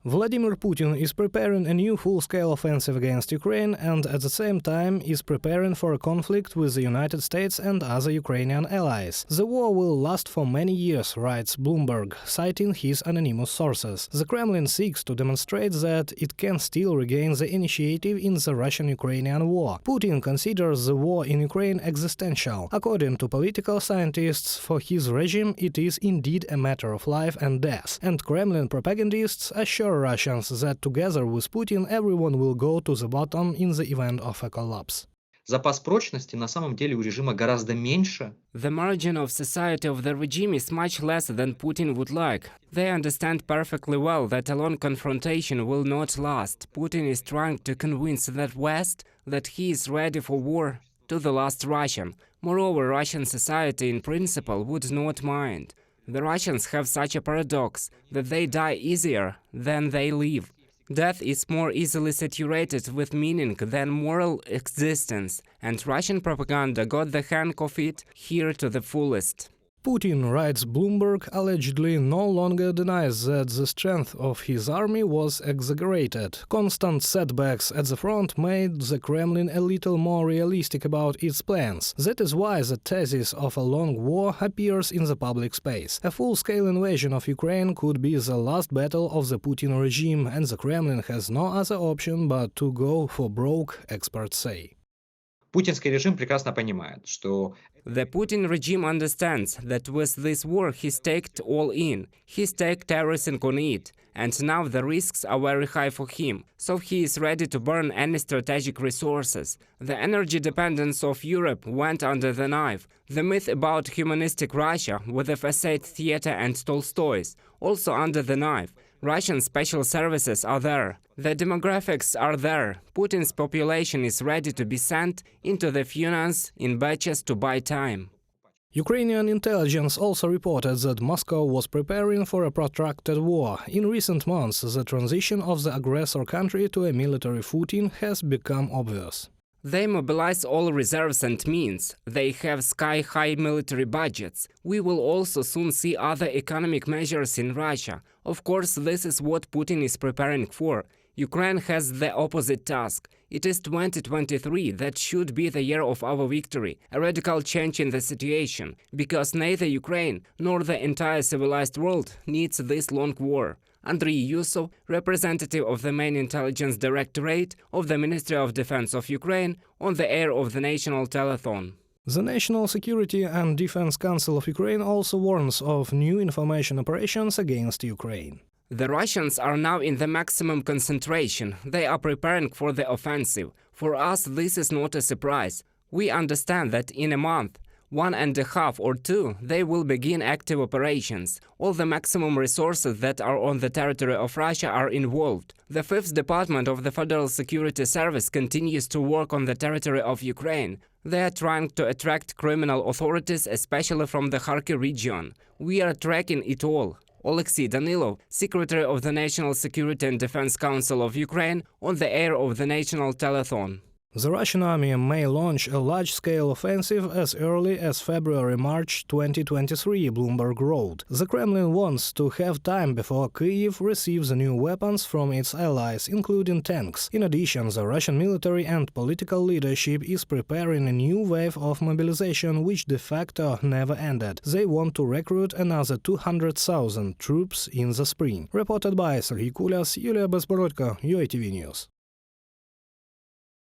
Vladimir Putin is preparing a new full-scale offensive against Ukraine and at the same time is preparing for a conflict with the United States and other Ukrainian allies. The war will last for many years, writes Bloomberg, citing his anonymous sources. The Kremlin seeks to demonstrate that it can still regain the initiative in the Russian-Ukrainian war. Putin considers the war in Ukraine existential. According to political scientists, for his regime it is indeed a matter of life and death, and Kremlin propagandists assure Russians that together with Putin everyone will go to the bottom in the event of a collapse. Запас прочности на самом деле у режима гораздо меньше. The margin of society of the regime is much less than Putin would like. They understand perfectly well that a long confrontation will not last. Putin is trying to convince the West that he is ready for war to the last Russian. Moreover, Russian society in principle would not mind. The Russians have such a paradox that they die easier than they live. Death is more easily saturated with meaning than moral existence, and Russian propaganda got the hang of it here to the fullest. Putin, writes Bloomberg, allegedly no longer denies that the strength of his army was exaggerated. Constant setbacks at the front made the Kremlin a little more realistic about its plans. That is why the thesis of a long war appears in the public space. A full-scale invasion of Ukraine could be the last battle of the Putin regime, and the Kremlin has no other option but to go for broke, experts say. Путинский режим прекрасно понимает, что The Putin regime understands that with this war he staked all in, he staked everything on it, and now the risks are very high for him, so he is ready to burn any strategic resources. The energy dependence of Europe went under the knife. The myth about humanistic Russia with the facade theater and Tolstoy's also under the knife. Russian special services are there. The demographics are there. Putin's population is ready to be sent into the furnace in batches to buy time. Ukrainian intelligence also reported that Moscow was preparing for a protracted war. In recent months, the transition of the aggressor country to a military footing has become obvious. They mobilize all reserves and means. They have sky-high military budgets. We will also soon see other economic measures in Russia. Of course, this is what Putin is preparing for. Ukraine has the opposite task. It is 2023 that should be the year of our victory, a radical change in the situation, because neither Ukraine nor the entire civilized world needs this long war. Andriy Yusov, representative of the main intelligence directorate of the Ministry of Defense of Ukraine, on the air of the national telethon. The National Security and Defense Council of Ukraine also warns of new information operations against Ukraine. The Russians are now in the maximum concentration. They are preparing for the offensive. For us, this is not a surprise. We understand that in a month, 1.5 or 2, they will begin active operations. All the maximum resources that are on the territory of Russia are involved. The 5th Department of the Federal Security Service continues to work on the territory of Ukraine. They are trying to attract criminal authorities, especially from the Kharkiv region. We are tracking it all. Alexei Danilov, Secretary of the National Security and Defense Council of Ukraine, on the air of the national telethon. The Russian army may launch a large-scale offensive as early as February-March 2023, Bloomberg wrote. The Kremlin wants to have time before Kyiv receives new weapons from its allies, including tanks. In addition, the Russian military and political leadership is preparing a new wave of mobilization which de facto never ended. They want to recruit another 200,000 troops in the spring. Reported by Serhiy Kulyas, Yulia Bezborodko, UATV News.